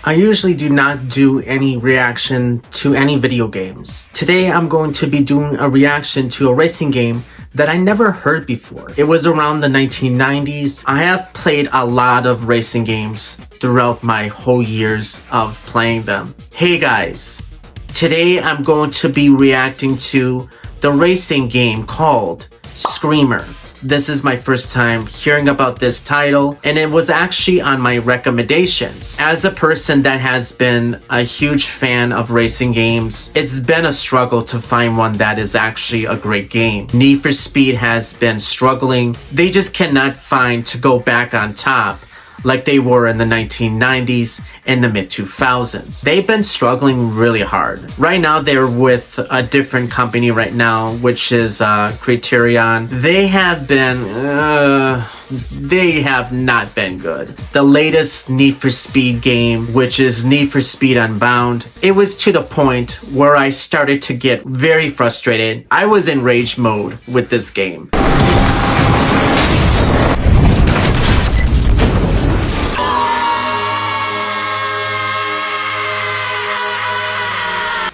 I usually do not do any reaction to any video games. Today I'm going to be doing a reaction to a racing game that I never heard before. It was around the 1990s. I have played a lot of racing games throughout my whole years of playing them. Hey guys, today I'm going to be reacting to the racing game called Screamer. This is my first time hearing about this title, and it was actually on my recommendations. As a person that has been a huge fan of racing games, it's been a struggle to find one that is actually a great game. Need for Speed has been struggling. They just cannot find to go back on top like they were in the 1990s and the mid-2000s. They've been struggling really hard. Right now, they're with a different company right now, which is Criterion. They have not been good. The latest Need for Speed game, which is Need for Speed Unbound, it was to the point where I started to get very frustrated. I was in rage mode with this game.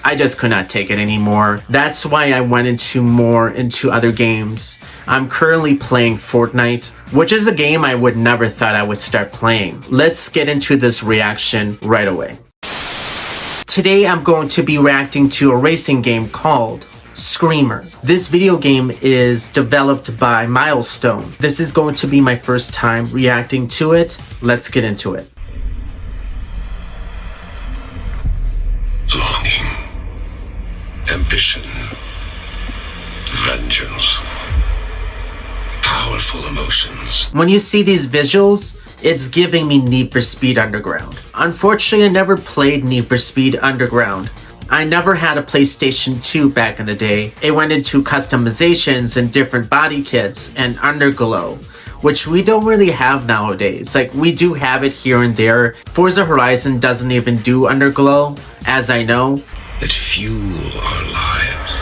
I just could not take it anymore. That's why I went into other games. I'm currently playing Fortnite, which is a game I would never thought I would start playing. Let's get into this reaction right away. Today I'm going to be reacting to a racing game called Screamer. This video game is developed by Milestone. This is going to be my first time reacting to it. Let's get into it. Longing, ambition, vengeance, powerful emotions. When you see these visuals, it's giving me Need for Speed Underground. Unfortunately, I never played Need for Speed Underground. I never had a PlayStation 2 back in the day. It went into customizations and different body kits and underglow, which we don't really have nowadays. Like, we do have it here and there. Forza Horizon doesn't even do underglow, as I know. That fuel our lives.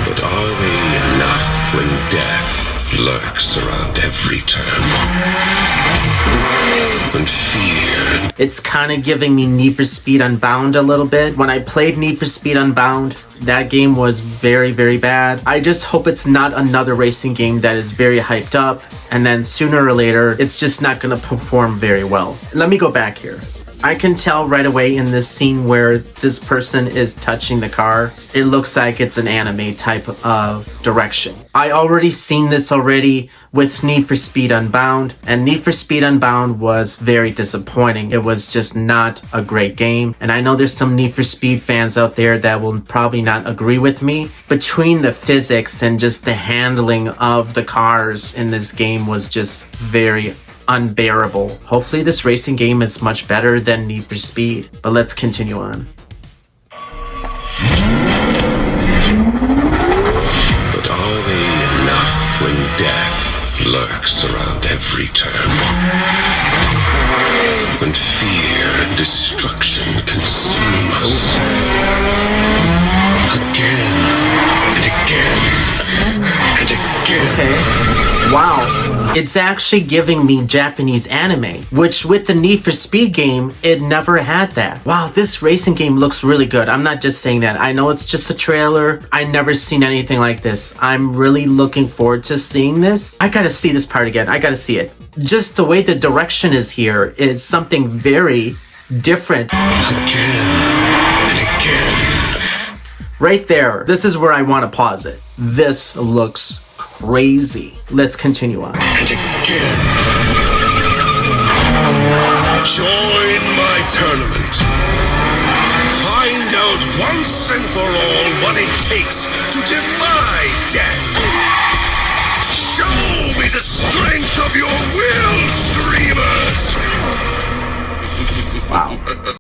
But are they enough when death lurks around every turn? When fear... It's kind of giving me Need for Speed Unbound a little bit. When I played Need for Speed Unbound, that game was very, very bad. I just hope it's not another racing game that is very hyped up, and then sooner or later, it's just not going to perform very well. Let me go back here. I can tell right away in this scene where this person is touching the car, it looks like it's an anime type of direction. I already seen this already with Need for Speed Unbound, and Need for Speed Unbound was very disappointing. It was just not a great game, and I know there's some Need for Speed fans out there that will probably not agree with me. Between the physics and just the handling of the cars in this game was just very unbearable. Hopefully this racing game is much better than Need for Speed, but let's continue on. But are they enough when death lurks around every turn? When fear and destruction consume us again and again and again. Okay. Wow. It's actually giving me Japanese anime, which with the Need for Speed game, it never had that. Wow, this racing game looks really good. I'm not just saying that. I know it's just a trailer. I never seen anything like this. I'm really looking forward to seeing this. I gotta see this part again. I gotta see it. Just the way the direction is here is something very different. Again and again. Right there. This is where I want to pause it. This looks crazy. Let's continue on. And again. Join my tournament. Find out once and for all what it takes to defy death. Show me the strength of your will, Screamers! Wow.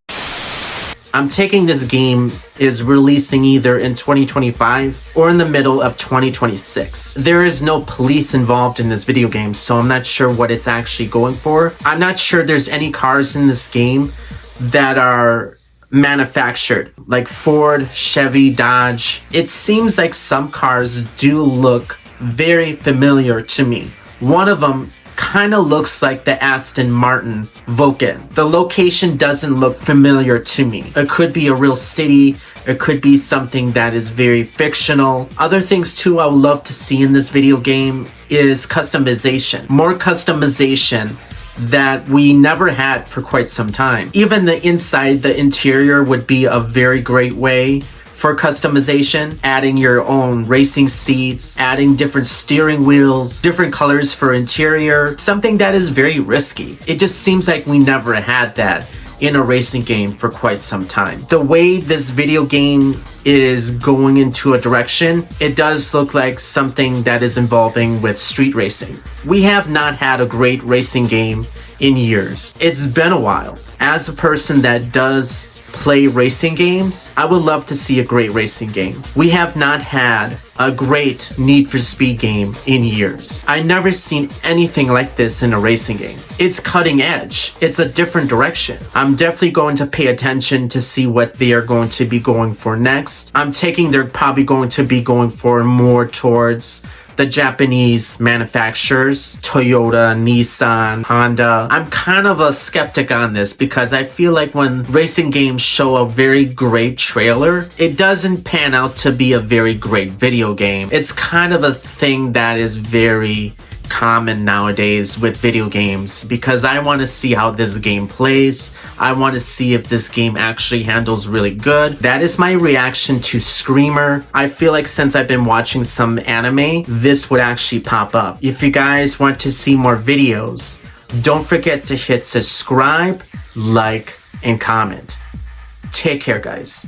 I'm taking this game is releasing either in 2025 or in the middle of 2026. There is no police involved in this video game, so I'm not sure what it's actually going for. I'm not sure there's any cars in this game that are manufactured, like Ford, Chevy, Dodge. It seems like some cars do look very familiar to me. One of them kind of looks like the Aston Martin Vulcan. The location doesn't look familiar to me. It could be a real city. It could be something that is very fictional. Other things too I would love to see in this video game is customization. More customization that we never had for quite some time. Even the inside, the interior would be a very great way for customization, adding your own racing seats, adding different steering wheels, different colors for interior, something that is very risky. It just seems like we never had that in a racing game for quite some time. The way this video game is going into a direction, it does look like something that is involving with street racing. We have not had a great racing game in years. It's been a while. As a person that does play racing games, I would love to see a great racing game. We have not had a great Need for Speed game in years. I never seen anything like this in a racing game. It's cutting edge. It's a different direction. I'm definitely going to pay attention to see what they are going to be going for next. I'm taking they're probably going to be going for more towards the Japanese manufacturers, Toyota, Nissan, Honda. I'm kind of a skeptic on this because I feel like when racing games show a very great trailer, it doesn't pan out to be a very great video game. It's kind of a thing that is very common nowadays with video games because I want to see how this game plays. I want to see if this game actually handles really good. That is my reaction to Screamer. I feel like since I've been watching some anime, this would actually pop up. If you guys want to see more videos, don't forget to hit subscribe, like, and comment. Take care, guys.